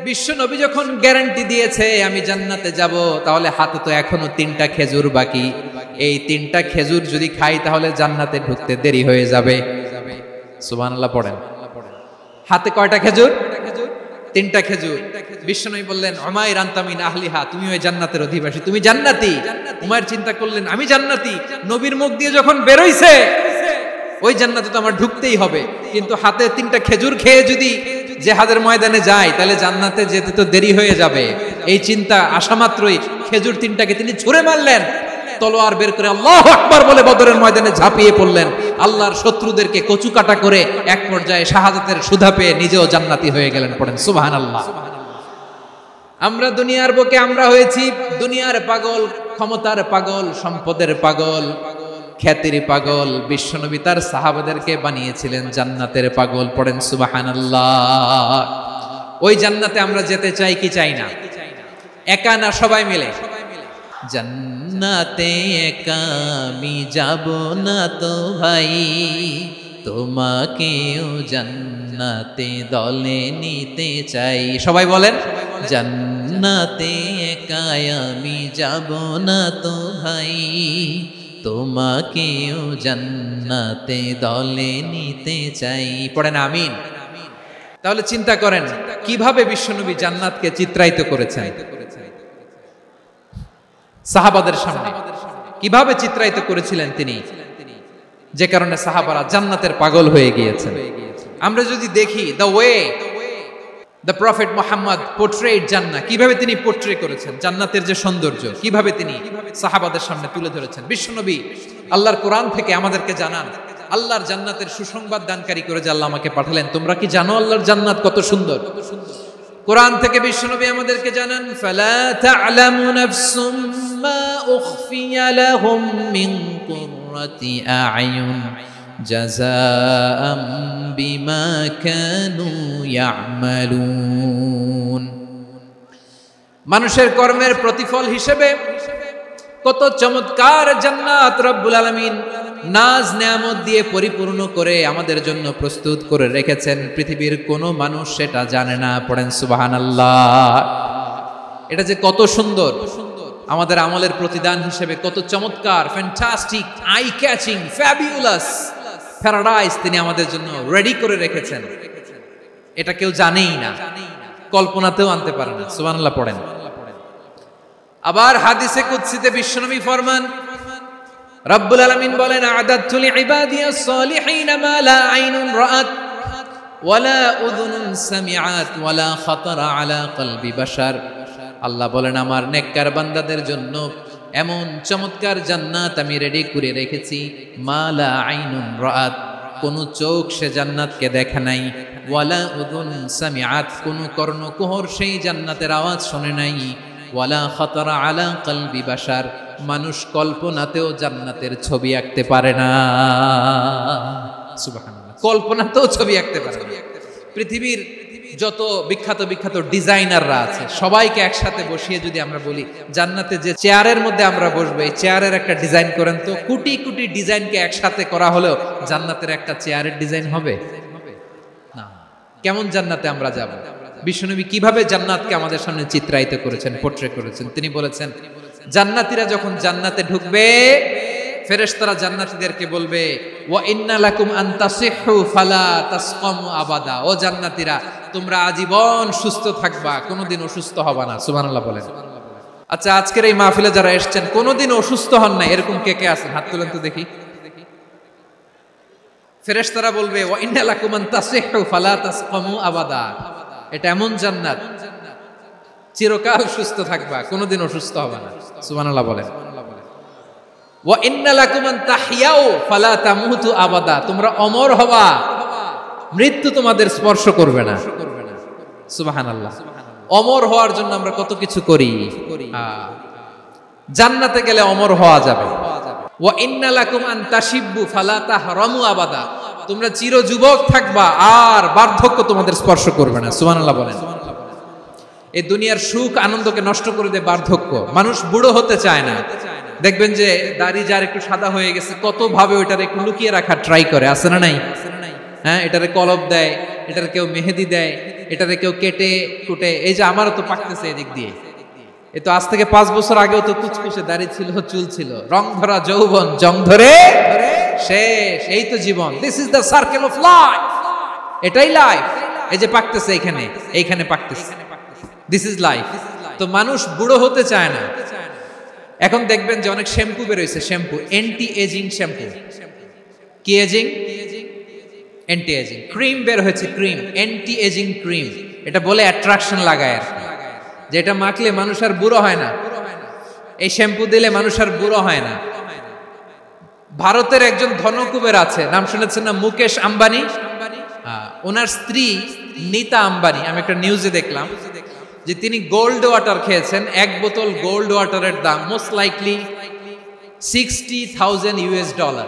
বিশ্বনবী যখন গ্যারান্টি দিয়েছে আমি জান্নাতে যাব, তাহলে হাতে তো এখনো 3টা খেজুর বাকি। এই 3টা খেজুর যদি খাই তাহলে জান্নাতে ঢুকতে দেরি হয়ে যাবে। সুবহানাল্লাহ পড়েন। হাতে কয়টা খেজুর? 3টা খেজুর। বিশ্বনবী বললেন উমাইর আনতা মিন আহলিহা, তুমি ওই জান্নাতের অধিবাসী, তুমি জান্নাতি। উমাইর চিন্তা করলেন আমি জান্নাতি, নবীর মুখ দিয়ে যখন বের হইছে ওই জান্নাতে তো আমার ঢুকতেই হবে, কিন্তু হাতে 3টা খেজুর খেয়ে যদি জিহাদের ময়দানে যাই তাহলে জান্নাতে যেতে তো দেরি হয়ে যাবে। এই চিন্তা আসা মাত্রই খেজুর 3টাকে তিনি ছুঁড়ে মারলেন, তলোয়ার বের করে আল্লাহু আকবার বলে বদরের ময়দানে ঝাঁপিয়ে পড়লেন। আল্লাহর শত্রুদেরকে কচু কাটা করে এক পর্যায়ে শাহাদাতের সুধা পেয়ে নিজেও জান্নাতি হয়ে গেলেন। পড়েন সুবহানাল্লাহ। আমরা দুনিয়ার বুকে আমরা হয়েছি দুনিয়ার পাগল, ক্ষমতার পাগল, সম্পদের পাগল, খ্যাতির পাগল। বিশ্বনবী তার সাহাবাদেরকে বানিয়েছিলেন জান্নাতের পাগল। পড়েন সুবহানাল্লাহ। ওই জান্নাতে আমরা যেতে চাই কি চাই না? একা না সবাই মিলে? জান্নাতে একা আমি যাব না তো ভাই, তোমাকেও জান্নাতে দলে নিতে চাই। সবাই বলেন জান্নাতে একা আমি যাব না তো ভাই, তোমাকেও জান্নাতে দলে নিতে চাই। পড়েন আমিন। তাহলে চিন্তা করেন কিভাবে বিশ্বনবী জান্নাতকে চিত্রায়িত করেছেন সাহাবাদের সামনে, কিভাবে চিত্রায়িত করেছিলেন তিনি, যে কারণে সাহাবারা জান্নাতের পাগল হয়ে গিয়েছেন। আমরা যদি দেখি the way the prophet Muhammad portrait জান্নাত, কিভাবে তিনি পোর্ট্রে করেছেন জান্নাতের যে সৌন্দর্য, কিভাবে তিনি সাহাবাদের সামনে তুলে ধরেছেন। বিশ্বনবী আল্লাহর কোরআন থেকে আমাদেরকে জানান আল্লাহর জান্নাতের সুসংবাদ দানকারী করে যে আল্লাহ আমাকে পাঠালেন। তোমরা কি জানো আল্লাহর জান্নাত কত সুন্দর? কোরআন থেকে বিশ্বনবী আমাদেরকে জানান ফালা তা'লামু নাফসুম মা উখফিয়া লাহুম মিন কুররাতি আ'য়ুন জাযাআম বিমা কানু ইয়া'মালুন। মানুষের কর্মের প্রতিফল হিসেবে কত চমৎকার জান্নাত রব্বুল আলামিন নাজ নেয়ামত দিয়ে পরিপূর্ণ করে আমাদের জন্য প্রস্তুত করে রেখেছেন। পৃথিবীর কোনো মানুষ সেটা জানে না। পড়েন সুবহানাল্লাহ। এটা যে কত সুন্দর, আমাদের আমলের প্রতিদান হিসেবে কত চমৎকার, fantastic, eye catching, fabulous paradise তিনি আমাদের জন্য রেডি করে রেখেছেন। এটা কেউ জানেই না, কল্পনাতেও আনতে পারে না। সুবহানাল্লাহ পড়েন। আবার হাদিসে কুদসিতে বিশ্বনবী ফরমান রব্বুল আলামিন বলেন আ'দাতু লিইবাদিয়াস সালিহিনা মা লা আইনুন রাআত ওয়ালা উযুনুন সামিআত ওয়ালা খাতারা আলা কলবি বাশার। আল্লাহ বলেন আমার নেককার বান্দাদের জন্য এমন চমৎকার জান্নাত আমি রেডি করে রেখেছি, মা লা আইনুন রাআত, কোন চোখ সে জান্নাতকে দেখে নাই, ওয়ালা উযুন সামিআত, কোন কর্ণকুহর সেই জান্নাতের আওয়াজ শুনে নাই, ওয়ালা খাতারা আলা কলবি বাশার, মানুষ কল্পনাতেও জান্নাতের ছবি আঁকতে পারে না। সুবহানাল্লাহ। কল্পনাতেও ছবি আঁকতে পারে না। পৃথিবীর যত বিখ্যাত বিখ্যাত ডিজাইনাররা আছে সবাইকে একসাথে বসিয়ে যদি আমরা বলি জান্নাতে যে চেয়ারের মধ্যে আমরা বসবো এই চেয়ারের একটা ডিজাইন করেন, তো কোটি কোটি ডিজাইনকে একসাথে করা হলেও জান্নাতের একটা চেয়ারের ডিজাইন হবে না। কেমন জান্নাতে আমরা যাব? বিশ্বনবী কিভাবে জান্নাতকে আমাদের সামনে চিত্রায়িত করেছেন, পোর্ট্রে করেছেন। তিনি বলেছেন জান্নাতীরা যখন জান্নাতে ঢুকবে ফেরেশতারা জান্নাতীদেরকে বলবে ওয়া ইন্না লাকুম আন তাসিহু ফালা তাসকামু আবাদা, ও জান্নাতীরা তোমরা আজীবন সুস্থ থাকবা, কোনোদিন অসুস্থ হবা না। সুবহানাল্লাহ বলেন। আচ্ছা আজকের এই মাহফিলে যারা এসেছেন কোনোদিন অসুস্থ হন না এরকম কে কে আছেন? হাত তুলেন তো দেখি। ফেরেশতারা বলবে ওয়া ইন্না লাকুম আন তাসিহু ফালা তাসকামু আবাদা, এটা এমন জান্নাত চিরকাল সুস্থ থাকবা, কোনোদিন অসুস্থ হবে না। সুবহানাল্লাহ বলেন। ওয়া ইন্না লাকুম আন তাহইয়াউ ফালা তামুতু আবাদা, তোমরা অমর হবা, মৃত্যু তোমাদের স্পর্শ করবে না। সুবহানাল্লাহ। অমর হওয়ার জন্য আমরা কত কিছু করি, জান্নাতে গেলে অমর হওয়া যাবে। ওয়া ইন্না লাকুম আন তাশিব্বু ফালা তাহরামু আবাদা, তোমরা চির যুবক থাকবা আর বার্ধক্য তোমাদের স্পর্শ করবে না। সুবহানাল্লাহ বলেন। এই দুনিয়ার সুখ আনন্দকে নষ্ট করে দেয় বার্ধক্য। মানুষ বুড়ো হতে চায় না। দেখবেন যে দাড়ি যার একটু সাদা হয়ে গেছে কত ভাবে ওইটার একটু লুকিয়ে রাখার ট্রাই করে, আছে না নাই? হ্যাঁ, এটারে কলব দেয়, এটারে কেউ মেহেদি দেয়, এটারে কেউ কেটে কুটে। এই যে আমারও তো পাকতেছে এদিক দিয়ে, এ তো আজ থেকে 5 বছর আগেও তো কুচকুচে দাড়ি ছিল, চুল ছিল, রং ধরা যৌবন, জং ধরে শেষ। এই তো জীবন। This is the circle of life. এটাই লাইফ। এই যে পাকতেছে এইখানে পাকতেছে, দিস ইজ লাইফ। তো মানুষ বুড়ো হতে চায় না। এখন দেখবেন যে অনেক শ্যাম্পু বেরোইছে, শ্যাম্পু অ্যান্টি এজিং শ্যাম্পু। কি এজিং? Anti ageing. ক্রিম বের হয়েছে, ক্রিম অ্যান্টি এজিং ক্রিম। এটা বলে অ্যাট্রাকশন লাগায় আর কি, যেটা মাখলে মানুষ আর বুড়ো হয় না। এই শ্যাম্পু দিলে মানুষ আর বুড়ো হয় না। ভারতের একজন ধনকুবের আছে, নাম শুনেছেন না? মুকেশ আম্বানি। ওনার স্ত্রী নীতা আম্বানি, আমি একটা নিউজে দেখলাম যে তিনি গোল্ড ওয়াটার খেয়েছেন। 1 বোতল গোল্ড ওয়াটারের দাম মোস্ট লাইকলি $60,000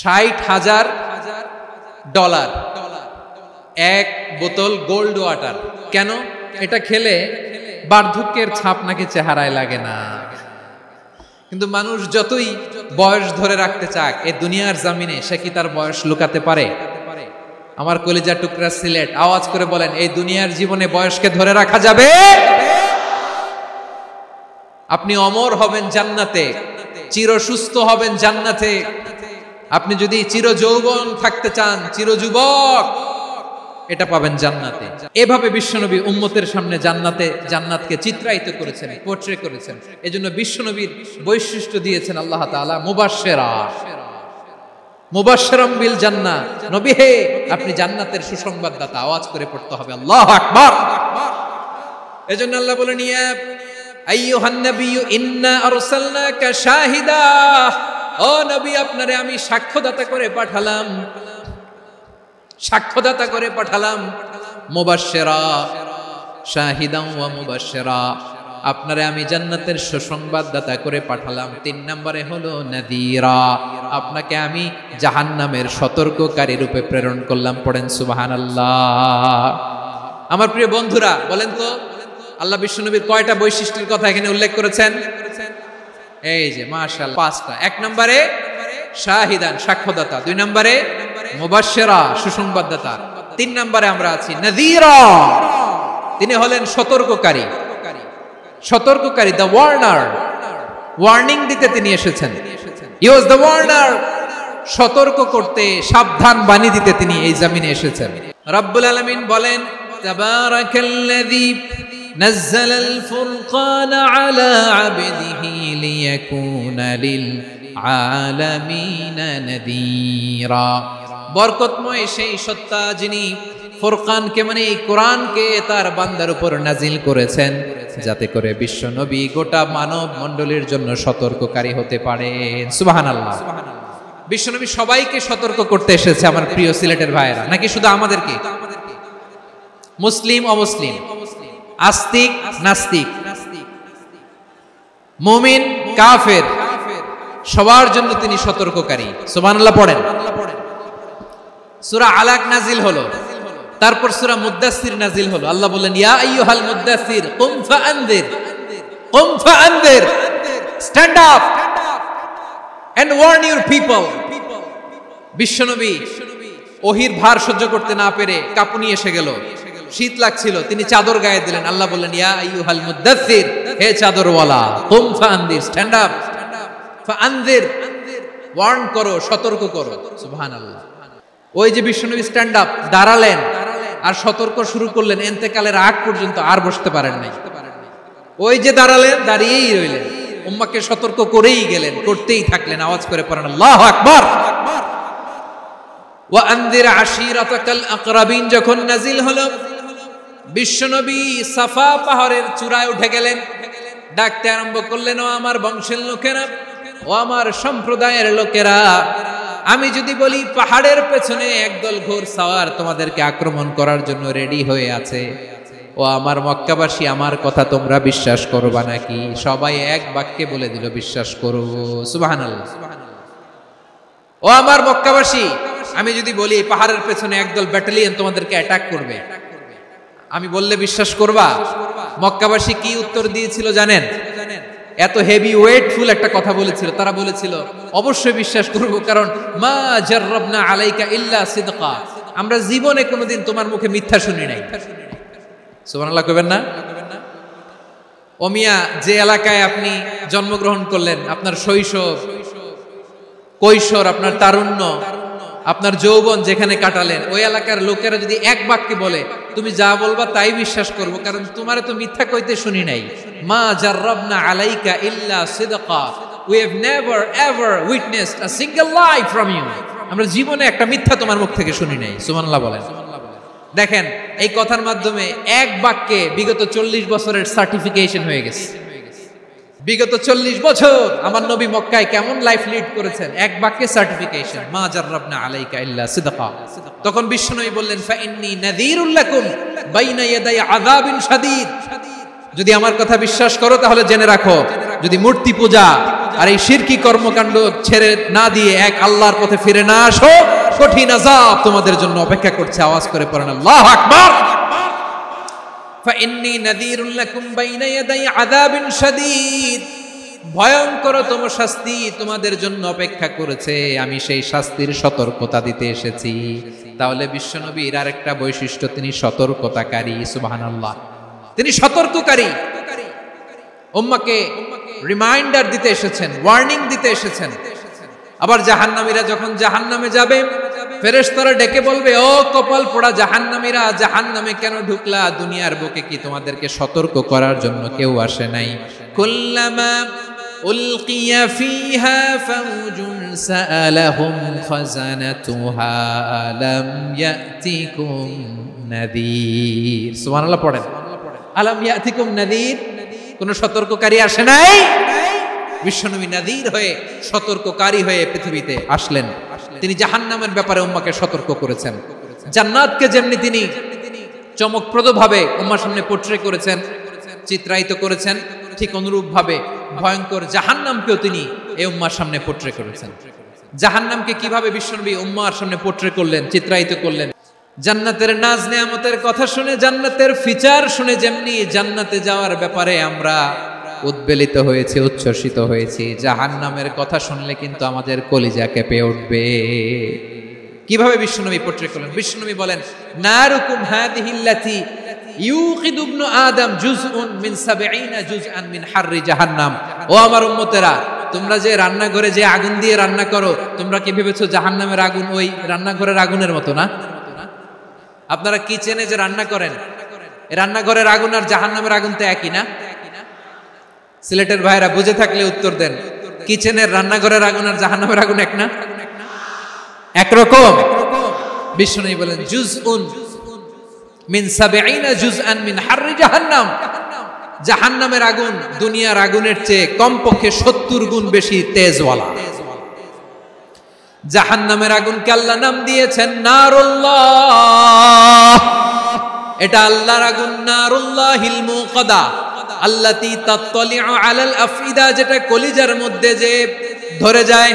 $60,000 1 বোতল গোল্ড ওয়াটার। কেন? এটা খেলে বার্ধক্যের ছাপ নাকি চেহারায় লাগে না। কিন্তু মানুষ যতই বয়স ধরে রাখতে চাক এই দুনিয়ার জামিনে, সে কি তার বয়স লুকাতে পারে? আমার কলিজা টুকরা সিলেট, আওয়াজ করে বলেন, এই দুনিয়ার জীবনে বয়সকে ধরে রাখা যাবে? আপনি অমর হবেন জান্নাতে, চির সুস্থ হবেন জান্নাতে। আপনি যদি চির যৌবন থাকতে চান, চির যুবক, এটা পাবেন জান্নাতে। এভাবে বিশ্বনবী উম্মতের সামনে জান্নাতকে চিত্রায়িত করেছেন, পোর্ট্রে করেছেন। এজন্য বিশ্বনবীর বৈশিষ্ট্য দিয়েছেন আল্লাহ তাআলা মুবাশশিরাম বিল জান্নাহ। নবী হে, আপনি জান্নাতের সুসংবাদদাতা। আওয়াজ করে পড়তে হবে আল্লাহু আকবার। এজন্য আল্লাহ বলেন, ইয়া আইয়ুহান নাবিয়্যু ইন্না আরসালনাকা শাহিদা। ও নবী, আপনারে আমি সাক্ষ্যদাতা করে পাঠালাম, সাক্ষ্যদাতা করে পাঠালাম। মুবাশশিরা, শাহিদান ওয়া মুবাশশিরা, আপনারে আমি জান্নাতের সুসংবাদদাতা করে পাঠালাম। 3 নম্বরে হলো নাযীরা, আপনাকে আমি জাহান্নামের সতর্ককারী রূপে প্রেরণ করলাম। পড়েন সুবহানাল্লাহ। আমার প্রিয় বন্ধুরা, বলেন তো আল্লাহ বিশ্বনবীর কয়টা বৈশিষ্ট্যের কথা এখানে উল্লেখ করেছেন? এই যে মাশাআল্লাহ 5টা। 1 নম্বরে শাহিদান, সাক্ষ্যদাতা। 2 নম্বরে মুবাশশিরা, সুসংবাদদাতা। 3 নম্বরে আমরা আছি নাযীরা, তিনি হলেন সতর্ককারী। সতর্ককারী, দ্য ওয়ার্নার, ওয়ার্নিং দিতে তিনি এসেছেন। হি ওয়াজ দ্য ওয়ার্নার, সতর্ক করতে, সাবধান বাণী দিতে তিনি এই জমিনে এসেছেন। রব্বুল আলামিন বলেন, তাবারাকাল্লাযী নাযালাল ফুরকানা আলা আবদিহি লিয়াকুনা লিল আলামিনা নাযীরা। বরকতময় সেই সত্তা যিনি ফুরকানকে মানে এই কোরআনকে তার বান্দার উপর নাজিল করেছেন, যাতে করে বিশ্ব নবী গোটা মানব মণ্ডলীর জন্য সতর্ককারী হতে পারেন। সুবহানাল্লাহ। বিশ্ব নবী সবাইকে সতর্ক করতে এসেছে আমার প্রিয় সিলেটের ভাইয়েরা, নাকি শুধু আমাদেরকে? মুসলিম অমুসলিম, আস্তিক নাস্তিক, মুমিন কাফের, সবার জন্য তিনি সতর্ককারী। সুবহানাল্লাহ পড়েন। সূরা আলাক নাজিল হলো, তারপর সূরা মুদ্দাসসির নাজিল হলো। আল্লাহ বলেন, ইয়া আইয়ুহাল মুদ্দাসসির কুম ফাআনদির, কুম ফাআনদির, stand up and warn your people. বিশ্বনবী ওহির ভার সহ্য করতে না পেরে কাঁপুনি এসে গেল, শীত লাগছিল, তিনি চাদর গায়ে দিলেন। আল্লাহ বললেন, ইয়া আইয়ুহাল মুদ্দাসসির, হে চাদরওয়ালা, কুম ফাআনদির, স্ট্যান্ড আপ, ফাআনদির, ওয়ার্ন করো, সতর্ক করো। সুবহানাল্লাহ। ওই যে বিশ্বনবী স্ট্যান্ড আপ, দাঁড়ালেন আর সতর্ক শুরু করলেন, ইন্তেকালের আগ পর্যন্ত আর বসতে পারেন নাই। ওই যে দাঁড়ালেন, দাঁড়িয়েই রইলেন, উম্মাহকে সতর্ক করেই গেলেন, করতেই থাকলেন। আওয়াজ করে পড়েন আল্লাহু আকবার। ওয়া আনদির আশিরাতাকাল আকরাবিন যখন নাজিল হলো, বিশ্বনবী সাফা পাহাড়ের চূড়ায় উঠে গেলেন, ডাকতে আরম্ভ করলেন, ও আমার বংশের লোকেরা, ও আমার সম্প্রদায়ের লোকেরা, আমি যদি বলি পাহাড়ের পেছনে একদল ঘোড়সাওয়ার তোমাদেরকে আক্রমণ করার জন্য রেডি হয়ে আছে, ও আমার মক্কাবাসী, আমার কথা তোমরা বিশ্বাস করবা নাকি? সবাই এক বাক্যে বলে দিল, বিশ্বাস করব। সুবহানাল্লাহ। ও আমার মক্কাবাসী, আমি যদি বলি পাহাড়ের পেছনে একদল ব্যাটালিয়ন তোমাদেরকে অ্যাটাক করবে, আমি বললে বিশ্বাস করবা? মক্কাবাসী কি উত্তর দিয়েছিল জানেন? এত হেভি ওয়েটফুল একটা কথা বলেছিল। তারা বলেছিল, অবশ্যই বিশ্বাস করব, কারণ মা জাররাবনা আলাইকা ইল্লা সিদকা, আমরা জীবনে কোনোদিন তোমার মুখে মিথ্যা শুনি নাই। সুবহানাল্লাহ কইবেন না? ও মিয়া, যে এলাকায় আপনি জন্মগ্রহণ করলেন, আপনার শৈশব, কৈশোর, আপনার তারুণ্য, আপনার যৌবন যেখানে কাটালেন, ওই এলাকার লোকেরা যদি এক বাক্যে বলে তুমি যা বলবা তাই বিশ্বাস করব, কারণ তোমারে তো মিথ্যা কইতে শুনি নাই। মা জাররাবনা আলাইকা ইল্লা সিদকা, we have never ever witnessed a single lie from you, আমরা জীবনে একটা মিথ্যা তোমার মুখ থেকে শুনি নাই। সুবহানাল্লাহ বলেন। দেখেন, এই কথার মাধ্যমে এক বাক্যে বিগত 40 বছরের সার্টিফিকেশন হয়ে গেছে। বিগত 40 বছর আমার নবী মক্কায় কেমন লাইফ লিড করেছেন, এক বাক্যে সার্টিফিকেশন, মা জাররাবনা আলাইকা ইল্লা সিদকা। তখন বিশ্বনবী বললেন, ফা ইন্নী নাযীরুল লাকুম বাইনা ইয়াদাই আযাবিন শাদীদ, যদি আমার কথা বিশ্বাস করো তাহলে জেনে রাখো, যদি মূর্তি পূজা আর এই শিরকি কর্মকাণ্ড ছেড়ে না দিয়ে এক আল্লাহর পথে ফিরে না আসো, কঠিন আযাব তোমাদের জন্য অপেক্ষা করছে। আওয়াজ করে পড়েন আল্লাহু আকবার। ফাইন্নী নাযীরুল লাকুম বাইনা ইয়াদাই আযাবিন শাদীদ, ভয়ঙ্করতম শাস্তি তোমাদের জন্য অপেক্ষা করেছে, আমি সেই শাস্তির সতর্কতা দিতে এসেছি। তাহলে বিশ্বনবীর আরেকটা বৈশিষ্ট্য, তিনি সতর্কতাকারী। সুবহানাল্লাহ, তিনি সতর্ককারী। উম্মাহকে রিমাইন্ডার দিতে এসেছেন, ওয়ার্নিং দিতে এসেছেন। আবার জাহান্নামীরা যখন জাহান্নামে যাবে, ফেরেশতারা ডেকে বলবে, ও কপাল পোড়া জাহান্নামীরা, জাহান্নামে কেন ঢুকলা? দুনিয়ার বুকে কি তোমাদেরকে সতর্ক করার জন্য কেউ আসে নাই? কুল্লামা উলকিয়া ফিহা ফাউজুন সাআলাহুম খাযানাতুহা আলাম ইয়াতিকুম নাযীর। সুবহানাল্লাহ পড়েন। আলাম ইয়াতিকুম নাযীর, কোন সতর্ককারী আসে নাই? বিশ্বনবী নাযীর হয়ে, সতর্ককারী হয়ে পৃথিবীতে আসলেন। তিনি জাহান্নামের ব্যাপারে উম্মাহকে সতর্ক করেছেন। জান্নাতকে যেমনি তিনি চমকপ্রদ ভাবে উম্মার সামনে পোট্রে করেছেন, চিত্রায়িত করেছেন, ঠিক অনুরূপ ভাবে ভয়ঙ্কর জাহান্নামকেও তিনি এই উম্মার সামনে পোট্রে করেছেন। জাহান্নামকে কিভাবে বিশ্বনবী উম্মার সামনে পোট্রে করলেন, চিত্রায়িত করলেন? জান্নাতের নাজ নেয়ামতের কথা শুনে, জান্নাতের ফিচার শুনে যেমনি জান্নাতে যাওয়ার ব্যাপারে আমরা উদ্বেলিত হয়েছে, উচ্ছ্বসিত হয়েছি, জাহান্নামের কথা শুনলে কিন্তু আমাদের কলিজা কেঁপে উঠবে। কিভাবে বিশ্বনবী পোট্রে করলেন? বিশ্বনবী বলেন, নারুকুম হাদিহিল্লাতি ইউকিদু ইবনু আদম জুজউন মিন 70 জুজআন মিন হাররি জাহান্নাম। ও আমার উম্মতেরা, তোমরা যে রান্নাঘরে যে আগুন দিয়ে রান্না করো, তোমরা কি ভেবেছো জাহান্নামের আগুন ওই রান্নাঘরের আগুনের মতো না? আপনারা কিচেনে যে রান্না করেন, রান্নাঘরের আগুন আর জাহান্নামের আগুন তো একই না? সিলেটের ভাইরা বুঝে থাকলে উত্তর দেন। কিচেনের রান্নাঘরের আগুন আর জাহান্নামের আগুন এক না? একরকম। বিশ্বনবী বলেন, জুজউন মিন 70 জুজআন মিন হাররি জাহান্নাম। জাহান্নামের আগুন দুনিয়ার আগুনের চেয়ে কমপক্ষে 70 গুণ বেশি তেজওয়ালা। জাহান্নামের আগুনকে আল্লাহ নাম দিয়েছেন নারুল্লাহ। এটা আল্লাহর আগুন, নারুল্লাহিল মুকাদা আল্লাতী তাত্তালিউ আলাল আফইদা, যেটা কলিজার মধ্যে যে ধরে যায়।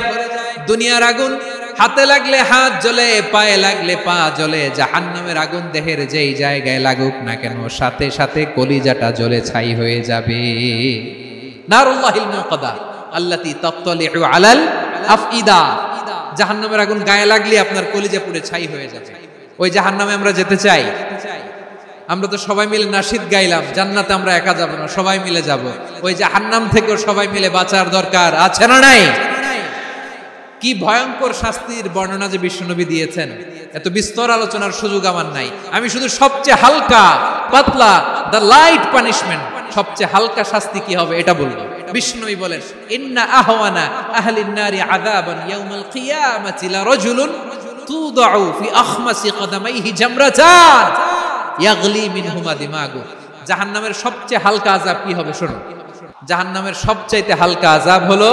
দুনিয়ার আগুন হাতে লাগলে হাত জ্বলে, পায়ে লাগলে পা জ্বলে। জাহান্নামের আগুন দেহের যেই জায়গায় লাগুক না কেন, সাথে সাথে কলিজাটা জ্বলে ছাই হয়ে যাবে। নারুল্লাহিল মুকাদা আল্লাতী তাত্তালিউ আলাল আফইদা, জাহান্নামের আগুন গায়ে লাগলে আপনার কলিজা পুড়ে ছাই হয়ে যাবে। ওই জাহান্নামে আমরা যেতে চাই? আমরা তো সবাই মিলে নাশিদ গাইলাম, জান্নাতে আমরা একা যাব না, সবাই মিলে যাব। ওই জাহান্নাম থেকেও সবাই মিলে বাঁচার দরকার আছে না নাই? কি ভয়ঙ্কর শাস্তির বর্ণনা যে বিশ্বনবী দিয়েছেন, এত বিস্তর আলোচনার সুযোগ আমার নাই। আমি শুধু সবচেয়ে হালকা পাতলা, দ্য লাইট পানিশমেন্ট, সবচেয়ে হালকা শাস্তি কি হবে এটা বলবো। বিশ্বনবী বলেন, ইন্না আহওয়ানা আহলিন নারি আযাবান ইয়াউমাল কিয়ামাতি লা রাজুলুন তুদাউ ফি আখমাসি কদামাইহি জামরাতান ইয়াগলি মিনহুমা দিমাগু। জাহান্নামের সবচেয়ে হালকা আযাব কি হবে শুনুন। জাহান্নামের সবচাইতে হালকা আযাব হলো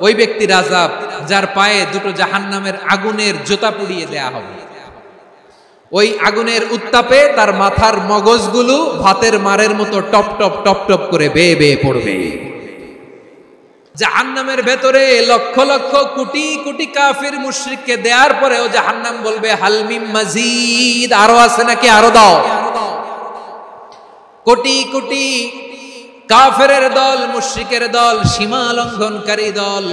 ওই ব্যক্তির আযাব যার পায়ে দুটো জাহান্নামের আগুনের জোতা পুড়িয়ে দেয়া হবে। ওই আগুনের উত্তাপে তার মাথার মগজগুলো ভাতের মারের মতো টপ টপ টপ টপ করে বেয়ে বেয়ে পড়বে। জাহান্নামের ভেতরে লক্ষ লক্ষ কোটি কোটি কাফির মুশরিককে দেওয়ার পরেও জাহান্নাম বলবে, হাল মিন মাজিদ, আরো আছে নাকি, আরো দাও। কোটি কোটি কাফেরের দল, মুশরিকের দল, সীমা লঙ্ঘনকারী দল,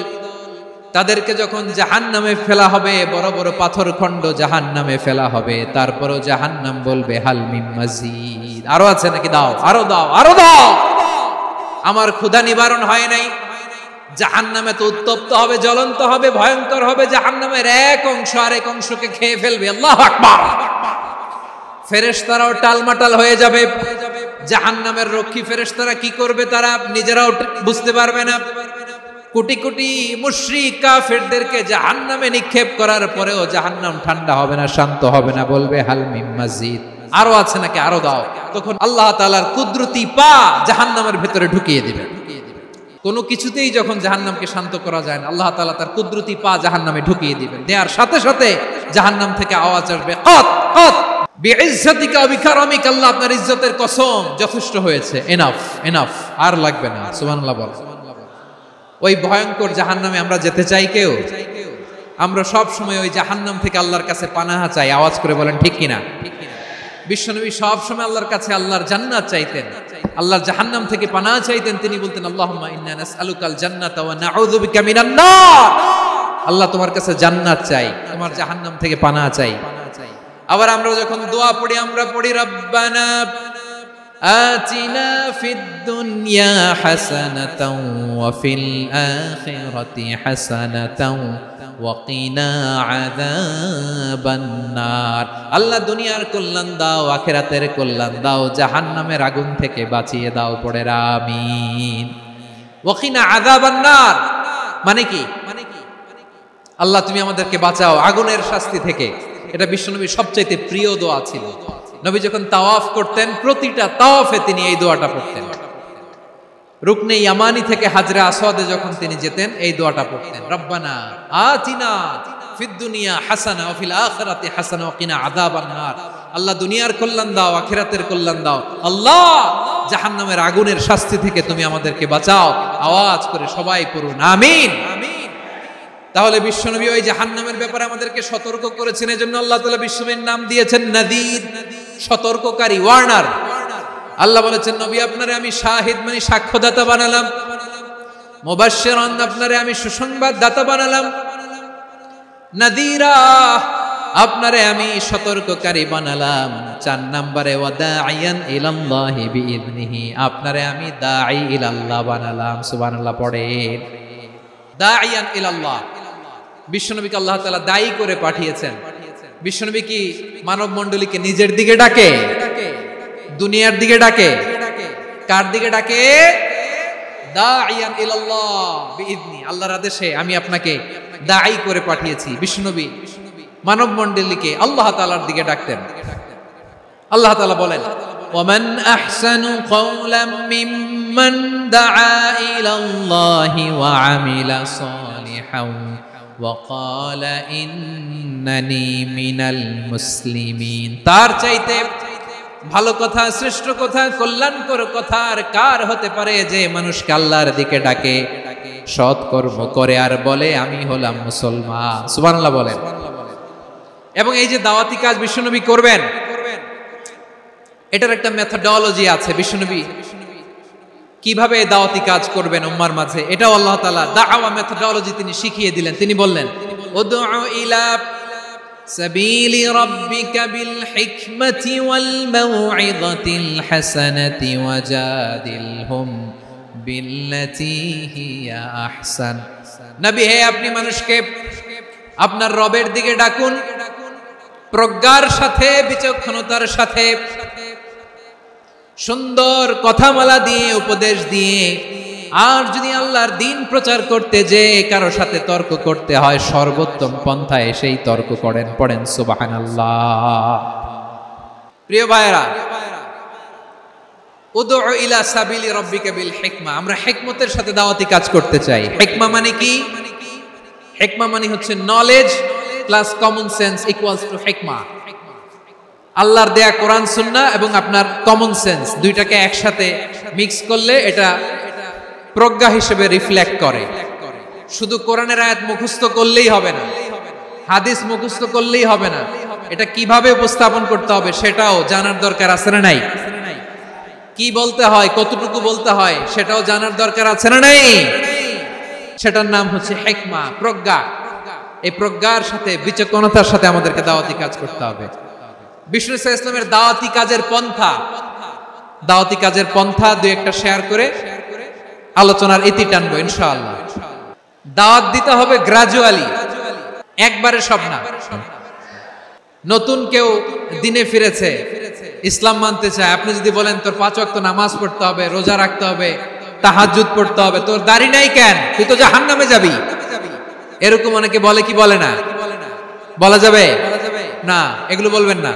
তাদেরকে যখন জাহান্নামে ফেলা হবে, বড় বড় পাথর খণ্ড জাহান্নামে ফেলা হবে, তারপরও জাহান্নাম বলবে, হাল মিন মাজিদ, আরো আছে নাকি, দাও, আরো দাও, আরো দাও। আমার ক্ষুধা নিবারণ হয় নাই। জাহান্নামে তো উত্তপ্ত হবে, জ্বলন্ত হবে, ভয়ঙ্কর হবে। জাহান্নামের এক অংশ আরেক অংশকে খেয়ে ফেলবে। আল্লাহু আকবার। ফেরেশতারাও টালমাটাল হয়ে যাবে। জাহান্নামের রক্ষী ফেরেশতারা কি করবে তারা নিজেরাও বুঝতে পারবে না। কোটি কোটি মুশরিক কাফেরদেরকে জাহান্নামে নিক্ষেপ করার পরেও জাহান্নাম ঠান্ডা হবে না, শান্ত হবে না, বলবে হাল মিন মাজিদ, আরো আছে নাকি, আরো দাও। তখন আল্লাহ তাআলার কুদরতি পা জাহান্নামের ভেতরে ঢুকিয়ে দিবেন। কোনো কিছুতেই যখন জাহান্নামকে শান্ত করা যায় না, আল্লাহ তাআলা তার কুদরতি পা জাহান্নামে ঢুকিয়ে দিবেন। দেওয়ার সাথে সাথে জাহান্নাম থেকে আওয়াজ আসবে, কত কত বিইজ্জাতিকা ওয়া বিকারামিকা, আল্লাহ আপনার ইজ্জতের কসম, যথেষ্ট হয়েছে, এনাফ এনাফ, আর লাগবে না। সুবহানাল্লাহ বল। ওই ভয়ঙ্কর জাহান্নামে আমরা যেতে চাই কেউ? আমরা সব সময় ওই জাহান্নাম থেকে আল্লাহর কাছে পানাহা চাই। আওয়াজ করে বলেন ঠিক কিনা? বিশ্বনবী সব সময় আল্লাহর কাছে আল্লাহর জান্নাত চাইতেন, আল্লাহর জাহান্নাম থেকে পানাহা চাইতেন। তিনি বলতেন আল্লাহুম্মা ইন্না নাসআলুকাল জান্নাতা ওয়া নাউযু বিকা মিনান নার। আল্লাহ তোমার কাছে জান্নাত চাই, তোমার জাহান্নাম থেকে পানাহা চাই। আবার আমরা যখন দোয়া পড়ি আমরা পড়ি রব্বানা আতিনা ফিদ দুনিয়া হাসানাতাও ওয়া ফিল আখিরাতি হাসানাতাও ওয়া কিনা আযাবান নার। আল্লাহ দুনিয়ার কল্যাণ দাও, আখিরাতের কল্যাণ দাও, জাহান্নামের আগুন থেকে বাঁচিয়ে দাও। পড়ে আমিন। ওয়া কিনা আযাবান নার মানে কি? আল্লাহ তুমি আমাদেরকে বাঁচাও আগুনের শাস্তি থেকে। এটা বিশ্বনবীর সবচাইতে প্রিয় দোয়া ছিল। নবী যখন তাওয়াফ করতেন প্রতিটা তাওয়াফে তিনি এই দোয়াটা পড়তেন। রুকনে ইয়ামানি থেকে হাজরে আসওয়াদে যখন তিনি যেতেন এই দোয়াটা পড়তেন, রব্বানা আতিনা ফিদ দুনিয়া হাসানা ওয়া ফিল আখিরাতি হাসানা ওয়া কিনা আযাবান নার। আল্লাহ দুনিয়ার কল্যাণ দাও, আখিরাতের কল্যাণ দাও। আল্লাহ জাহান্নামের আগুনের শাস্তি থেকে তুমি আমাদেরকে বাঁচাও। আওয়াজ করে সবাই পড়ুন আমিন। তাহলে বিশ্বনবী ওই জাহান্নামের ব্যাপারে আমাদেরকে সতর্ক করেছেন। এজন্য আল্লাহ তাআলা বিশ্বনবীর নাম দিয়েছেন নাযীর, সতর্ককারী, ওয়ার্নার। আল্লাহ বলেছেন নবী আপনারে আমি শাহিদ মানে সাক্ষ্যদাতা বানালাম, মুবাশশিরান আপনারে আমি সুসংবাদ দাতা বানালাম, নাযীরা আপনারে আমি সতর্ককারী বানালাম। 4 নম্বরে ওয়া দাঈয়ান ইলাল্লাহি বিইذনিহি, আপনারে আমি দাঈ ইলাল্লাহ বানালাম। সুবহানাল্লাহ পড়েন। দাঈয়ান ইলাল্লাহ, বিশ্বনবীকে আল্লাহ তাআলা দায়ী করে পাঠিয়েছেন। বিশ্বনবী কি মানব মণ্ডলীকে নিজের দিকে ডাকে? দুনিয়ার দিকে ডাকে? কার দিকে ডাকে? দাঈয়ান ইলাল্লাহ বিইذনি, আল্লাহর আদেশে আমি আপনাকে দায়ী করে পাঠিয়েছি। বিশ্বনবী মানব মণ্ডলীকে আল্লাহ তাআলার দিকে ডাকতেন। আল্লাহ তাআলা বলেন ওয়ামান আহসানু কওলাম মিম্মান দাআ ইলাল্লাহি ওয়া আমিলা সালিহান ওয়া ক্বালা ইন্নানি মিনাল মুসলিমিন। তার চাইতে ভালো কথা, শ্রেষ্ঠ কথা, কল্যাণকর কথা আর কার হতে পারে যে মানুষকে আল্লাহর দিকে ডাকে, সৎ কর্ম করে আর বলে আমি হলাম মুসলমান। সুবহানাল্লাহ বলেন। এবং এই যে দাওয়াতি কাজ বিশ্বনবী করবেন, এটার একটা মেথডোলজি আছে। বিশ্বনবী কিভাবে দাওয়াতি কাজ করবেন উম্মার মাঝে, এটাও আল্লাহ তাআলা দাওয়া মেথডোলজি তিনি শিখিয়ে দিলেন। তিনি বললেন উদউ ইলা সাবিলি রাব্বিকা বিল হিকমাতি ওয়াল মাউইযাতিল হাসানাতি ওয়াজাদিলহুম বিল্লাতী হিয়া আহসান। নবী হে আপনি মানুষকে আপনার রবের দিকে ডাকুন, প্রজ্ঞার সাথে, বিচক্ষণতার সাথে, সুন্দর কথামালা দিয়ে, উপদেশ দিয়ে। আর যদি আল্লাহর দ্বীন প্রচার করতে যে কারো সাথে তর্ক করতে হয়, সর্বোত্তম পন্থায় সেই তর্ক করেন। পড়েন সুবহানাল্লাহ। প্রিয় ভাইরা, উদউ ইলা সাবিলি রাব্বিকা বিল হিকমা, আমরা হিকমতের সাথে দাওয়াতি কাজ করতে চাই। হিকমা মানে কি? হিকমা মানে হচ্ছে knowledge plus common sense equals to হিকমা। আল্লাহর দেয়া কোরআন সুন্নাহ এবং আপনার কমন সেন্স দুইটাকে একসাথে মিক্স করলে এটা প্রজ্ঞা হিসেবে রিফ্লেক্ট করে। শুধু কোরআনের আয়াত মুখস্থ করলেই হবে না, হাদিস মুখস্থ করলেই হবে না, এটা কিভাবে উপস্থাপন করতে হবে সেটাও জানার দরকার আছে না নাই? কি বলতে হয়, কতটুকু বলতে হয় সেটাও জানার দরকার আছে না নাই? সেটার নাম হচ্ছে হিকমা, প্রজ্ঞা। এই প্রজ্ঞার সাথে, বিচক্ষণতার সাথে আমাদেরকে দাওয়াতি কাজ করতে হবে। বিষ্ণু ইসলামের দাওয়াতি কাজের পন্থা দুই একটা শেয়ার করে আলোচনার ইতি টানবো ইনশাআল্লাহ। দাওয়াত দিতে হবে গ্রাজুয়ালি, একবারে সব না। নতুন কেউ দিনে ফিরেছে, ইসলাম মানতে চায়, আপনি যদি বলেন তোর 5 ওয়াক্ত নামাজ পড়তে হবে, রোজা রাখতে হবে, তাহাজ্জুদ পড়তে হবে, তোর দাড়ি নাই কেন, তুই তো জাহান্নামে যাবি, এরকম অনেকে বলে কি বলে না? বলা যাবে না, এগুলো বলবেন না।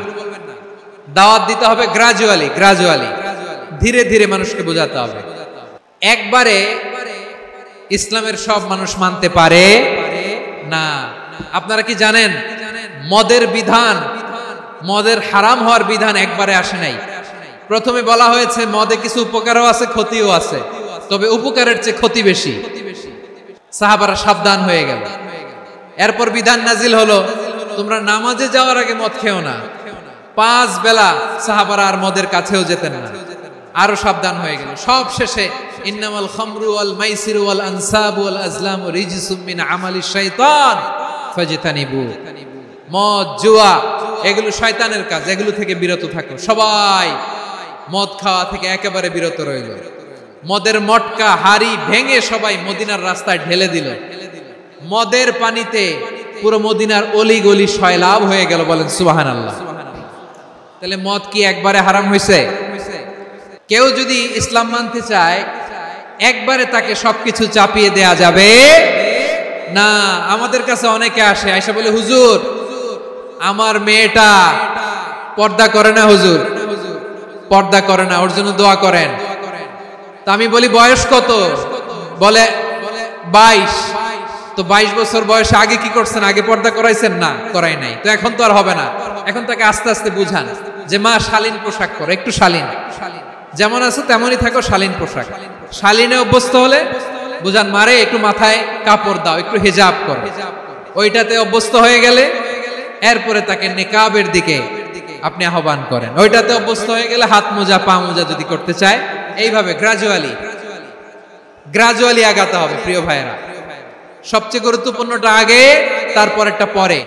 দাওয়াত দিতে হবে গ্রাজুয়ালি, ধীরে ধীরে মানুষকে বোঝাতে হবে। একবারে ইসলামের সব মানুষ মানতে পারে না। আপনারা কি জানেন মদের বিধান, মদের হারাম হওয়ার বিধান একবারে আসে নাই। প্রথমে বলা হয়েছে মদে কিছু উপকারও আছে, ক্ষতিও আছে, তবে উপকারের চেয়ে ক্ষতি বেশি। সাহাবারা সাবধান হয়ে গেল। এরপর বিধান নাজিল হলো, তোমরা নামাজে যাওয়ার আগে মদ খেও না। 5 বেলা সাহাবারা আর মদের কাছেও যেতেন না, আরো সাবধান হয়ে গেল। সব শেষে ইন্নামাল খামরু ওয়াল মাইসিরু ওয়াল আনসাবু ওয়াল আজলামু রিজসুম মিন আমালিশ শাইতান ফাজতানিবু। মদ, জুয়া এগুলো শয়তানের কাজ, এগুলো থেকে বিরত থাকো। সবাই মদ খাওয়া থেকে একেবারে বিরত রইল। মদের মটকা হাড়ি ভেঙে সবাই মদিনার রাস্তায় ঢেলে দিল। মদের পানিতে পুরো মদিনার অলি গলি সয়লাভ হয়ে গেল। বলেন সুবহানাল্লাহ। তাহলে মদ কি একবারে হারাম হয়েছে? কেউ যদি ইসলাম মানতে চায় একবারে তাকে সবকিছু চাপিয়ে দেয়া যাবে না। আমাদের কাছে অনেকে আসে, আয়সা বলে হুজুর আমার মেয়েটা পর্দা করে না, হুজুর পর্দা করে না, ওর জন্য দোয়া করেন। তা আমি বলি বয়স কত? বলে 22। তো 22 বছর বয়সে আগে কি করছেন? আগে পর্দা করাইছেন? না, করাই নাই। তো এখন তো আর হবে না। এখন তাকে আস্তে আস্তে বুঝান যে মা শালীন পোশাক করো, একটু শালীন, যেমন আছো তেমনই থাকো, শালীন পোশাক। শালীনে অভ্যস্ত হলে বুঝান মারে একটু মাথায় কাপড় দাও, একটু হিজাব করো। ওইটাতে অভ্যস্ত হয়ে গেলে এরপরে তাকে নিকাবের দিকে আপনি আহ্বান করেন। ওইটাতে অভ্যস্ত হয়ে গেলে হাত মোজা, পা মোজা যদি করতে চায়, এইভাবে গ্রাজুয়ালি আগাতে হবে। প্রিয় ভাইয়েরা, সবচেয়ে গুরুত্বপূর্ণটা আগে, তারপরেরটা পরে।